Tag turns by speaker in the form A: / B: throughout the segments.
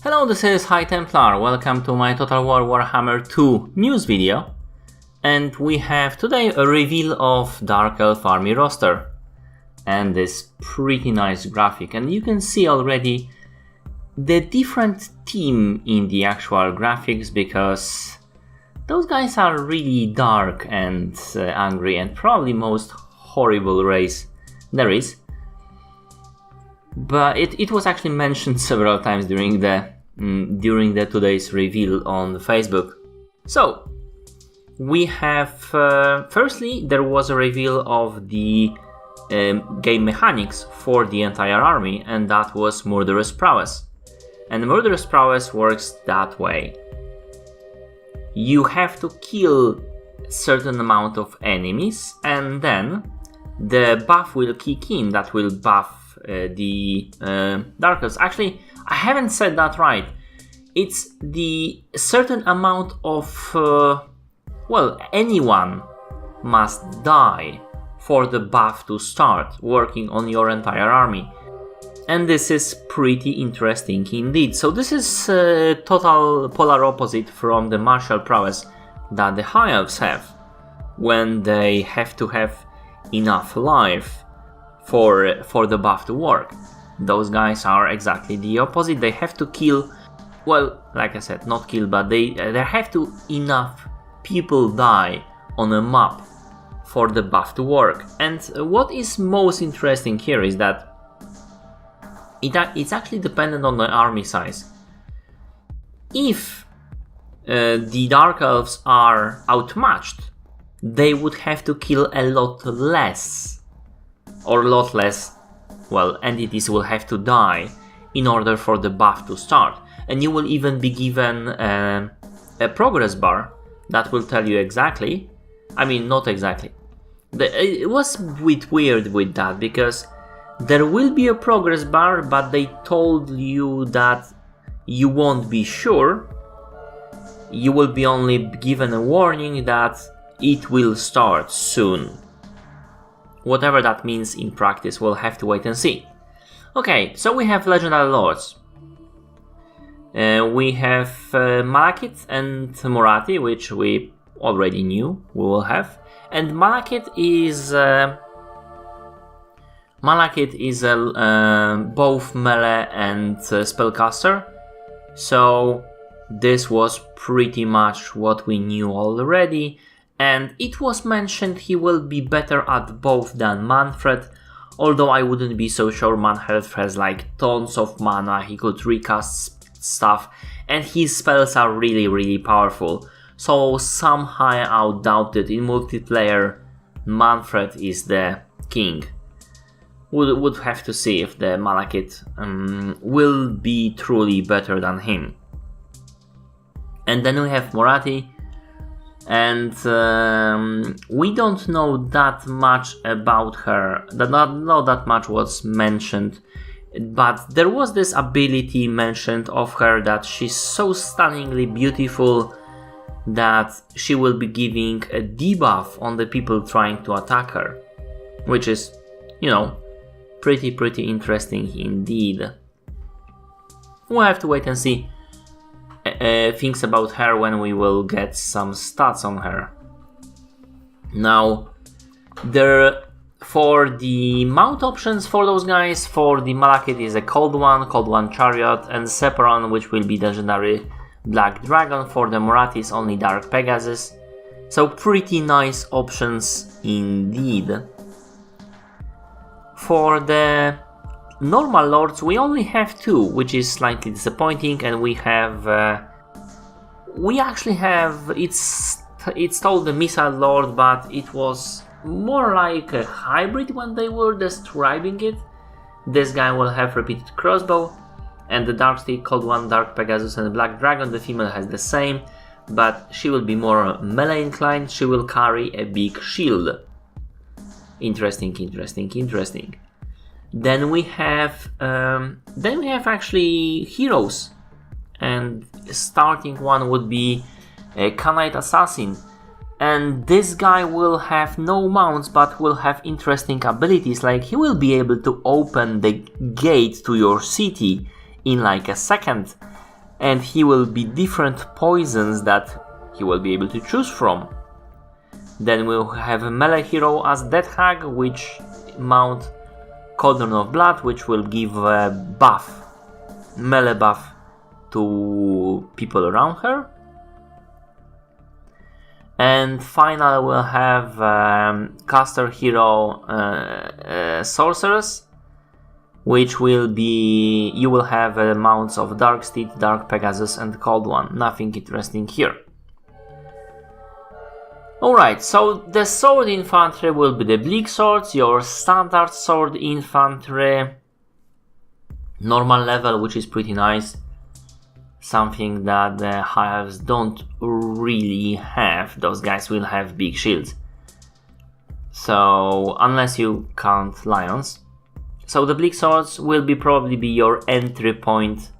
A: Hello, this is High Templar. Welcome to my Total War Warhammer 2 news video. And we have today a reveal of Dark Elf army roster. And this pretty nice graphic. And you can see already the different team in the actual graphics, because those guys are really dark and angry and probably most horrible race there is. But it was actually mentioned several times during the today's reveal on Facebook. So we have firstly there was a reveal of the game mechanics for the entire army, and that was Murderous Prowess. And Murderous Prowess works that way: you have to kill a certain amount of enemies, and then the buff will kick in that will buff the Dark Elves. Actually, I haven't said that right. It's the certain amount of anyone must die for the buff to start working on your entire army. And this is pretty interesting indeed. So this is total polar opposite from the martial prowess that the High Elves have, when they have to have enough life for the buff to work. Those guys are exactly the opposite. They have to kill, well, like I said, not kill, but there have to enough people die on a map for the buff to work. And what is most interesting here is that it's actually dependent on the army size. If the Dark Elves are outmatched, they would have to kill a lot less entities will have to die in order for the buff to start. And you will even be given a progress bar that will tell you exactly, I mean not exactly, it was a bit weird with that, because there will be a progress bar, but they told you that you won't be sure. You will be only given a warning that it will start soon. Whatever that means in practice, we'll have to wait and see. Okay, so we have Legendary Lords. We have Malakith and Morathi, which we already knew we will have. And Malakith is both melee and spellcaster. So this was pretty much what we knew already. And it was mentioned he will be better at both than Manfred, although I wouldn't be so sure. Manfred has like tons of mana, he could recast stuff, and his spells are really powerful. So somehow I doubt it. In multiplayer, Manfred is the king. Would have to see if the Malakith will be truly better than him. And then we have Morathi. And we don't know that much about her, not that much was mentioned, but there was this ability mentioned of her that she's so stunningly beautiful that she will be giving a debuff on the people trying to attack her, which is, pretty interesting indeed. We'll have to wait and see things about her when we will get some stats on her. Now, for the mount options for those guys, for the Malakith is a Cold One Chariot, and Separon, which will be legendary Black Dragon. For the Morathi is only Dark Pegasus. So pretty nice options indeed. For the normal lords we only have two, which is slightly disappointing, and we actually have it's called the Missile Lord, but it was more like a hybrid when they were describing it. This guy will have repeated crossbow, and the Dark Stick, Cold One, Dark Pegasus, and the Black Dragon. The female has the same, but she will be more melee inclined. She will carry a big shield. Interesting. Then we have actually heroes, and starting one would be a Khanate Assassin, and this guy will have no mounts but will have interesting abilities, like he will be able to open the gate to your city in like a second, and he will be different poisons that he will be able to choose from. Then we'll have a melee hero as Death Hag, which mount Cauldron of Blood, which will give a buff, melee buff to people around her. And finally we'll have caster hero Sorceress, which will be, you will have mounts of Dark Steed, Dark Pegasus and Cold One. Nothing interesting here. Alright, so the sword infantry will be the Bleak Swords, your standard sword infantry, normal level, which is pretty nice. Something that the high elves don't really have. Those guys will have big shields. So, unless you count lions. So the Bleak Swords will probably be your entry point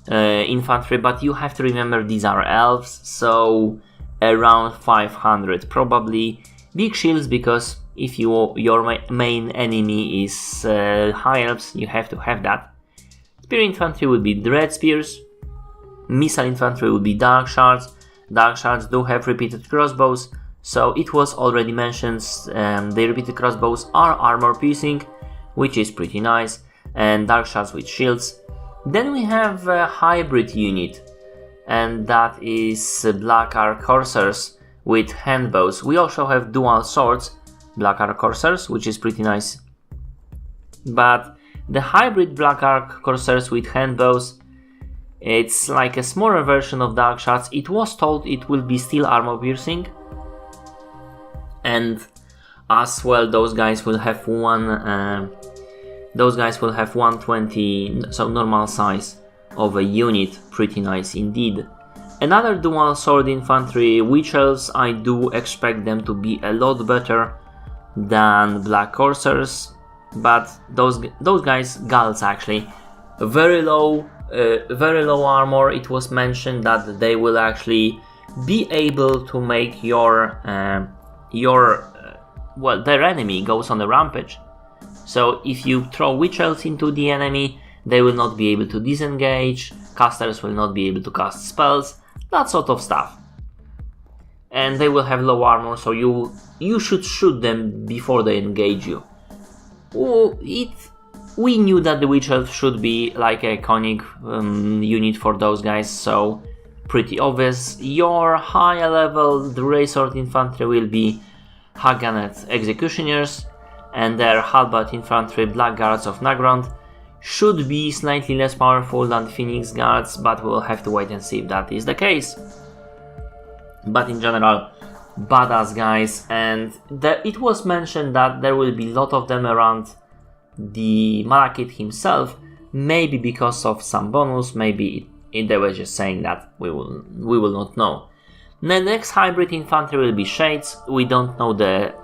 A: infantry, but you have to remember these are elves, so around 500 probably. Big shields, because if your main enemy is high elves, you have to have that. Spear infantry will be Dread Spears. Missile infantry will be Dark Shards. Dark Shards do have repeated crossbows, so it was already mentioned, the repeated crossbows are armor piercing, which is pretty nice, and Dark Shards with shields. Then we have a hybrid unit, and that is Black Ark Corsairs with handbows. We also have dual swords, Black Ark Corsairs, which is pretty nice. But the hybrid Black Ark Corsairs with handbows, it's like a smaller version of Dark Shards. It was told it will be still armor piercing, and as well those guys will have 120, so normal size of a unit. Pretty nice indeed. Another dual sword infantry Witch Elves, I do expect them to be a lot better than Black Corsairs, but those guys, Gals actually, very low armor. It was mentioned that they will actually be able to make their enemy goes on a rampage. So if you throw Witch Elves into the enemy, they will not be able to disengage, casters will not be able to cast spells, that sort of stuff. And they will have low armor, so you should shoot them before they engage you. We knew that the Witch Elf should be like a iconic unit for those guys, so pretty obvious. Your higher level Ray Sword infantry will be Haganet Executioners, and their halberd infantry Blackguards of Nagrand should be slightly less powerful than Phoenix Guards, but we'll have to wait and see if that is the case. But in general, badass guys, and it was mentioned that there will be a lot of them around the Malekith himself, maybe because of some bonus, maybe they were just saying that, we will not know. The next hybrid infantry will be Shades. We don't know the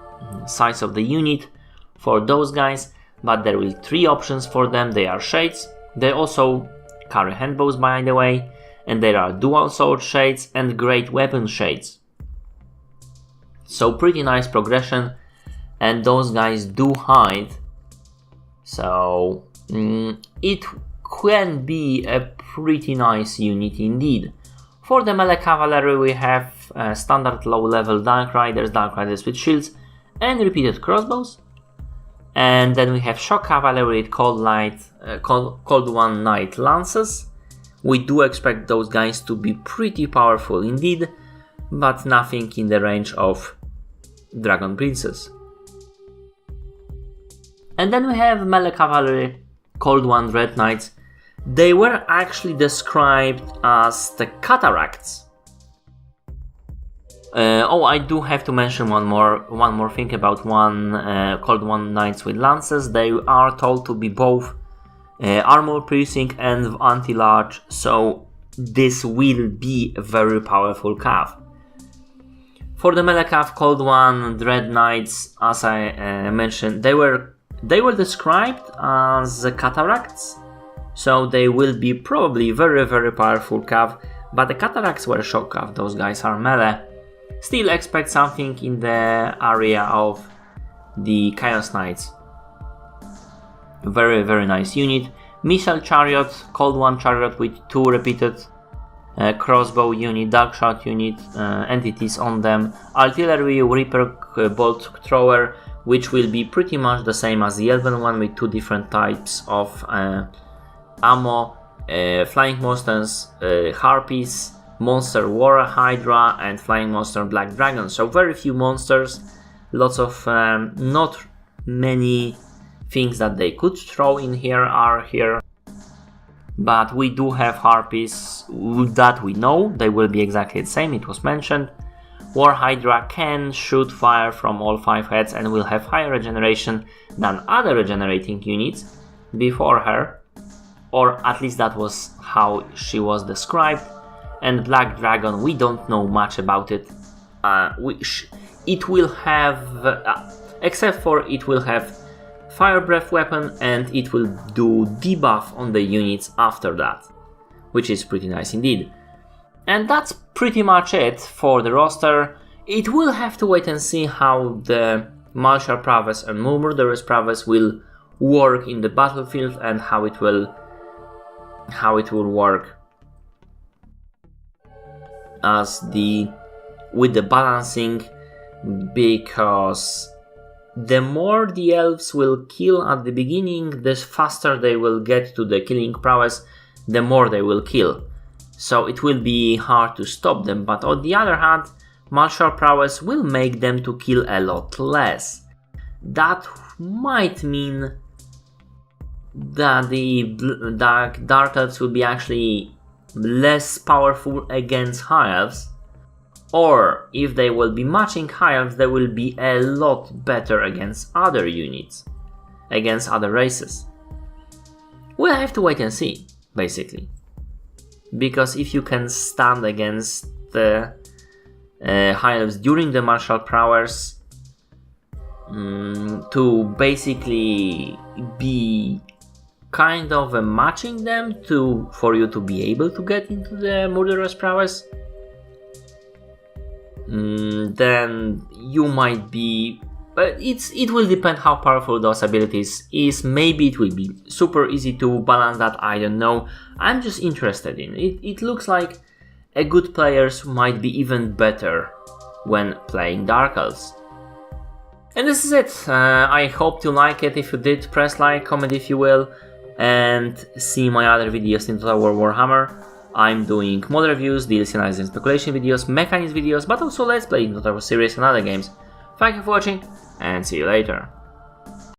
A: size of the unit for those guys, but there will be 3 options for them. They are Shades, they also carry handbows by the way, and there are dual sword Shades and great weapon Shades. So pretty nice progression, and those guys do hide, so it can be a pretty nice unit indeed. For the melee cavalry we have standard low level Dark Riders with shields and repeated crossbows. And then we have shock cavalry with Cold One Knight lances. We do expect those guys to be pretty powerful indeed, but nothing in the range of Dragon Princes. And then we have melee cavalry Cold One Red Knights. They were actually described as the Cataracts. I do have to mention one more thing about Cold One Knights with lances. They are told to be both armor piercing and anti-large, so this will be a very powerful cav. For the melee cav Cold One Dread Knights, as I mentioned, they were described as Cataracts, so they will be probably very very powerful cav, but the Cataracts were shock cav, those guys are melee. Still expect something in the area of the Chaos Knights. Very very nice unit. Missile Chariot, Cold One Chariot with 2 repeated crossbow unit, dark shot unit entities on them, artillery, reaper, bolt thrower, which will be pretty much the same as the elven one with 2 different types of ammo, flying monsters, harpies, monster war hydra, and flying monster black dragon. So very few monsters, lots of not many things that they could throw in here are here. But we do have harpies that we know, they will be exactly the same, it was mentioned. War Hydra can shoot fire from all 5 heads and will have higher regeneration than other regenerating units before her, or at least that was how she was described. And Black Dragon, we don't know much about it. It will have, except for it will have Fire Breath weapon and it will do debuff on the units after that, which is pretty nice indeed. And that's pretty much it for the roster. It will have to wait and see how the Martial Prowess and Murderous Prowess will work in the battlefield and how it will work as with the balancing, because the more the elves will kill at the beginning, the faster they will get to the killing prowess, the more they will kill. So it will be hard to stop them, but on the other hand, martial prowess will make them to kill a lot less. That might mean that the dark elves will be actually less powerful against high elves, or if they will be matching high elves, they will be a lot better against other units, against other races. We'll have to wait and see, basically. Because if you can stand against the high elves during the martial prowess, to basically be kind of matching them for you to be able to get into the murderous prowess, then you might be. But it will depend how powerful those abilities is. Maybe it will be super easy to balance that, I don't know. I'm just interested in it. It looks like a good players might be even better when playing Dark Elves. And this is it. I hope you like it. If you did, press like, comment if you will, and see my other videos in Total War Warhammer. I'm doing mod reviews, DLC analysis and speculation videos, mechanics videos, but also let's play in Total War series and other games. Thank you for watching, and see you later.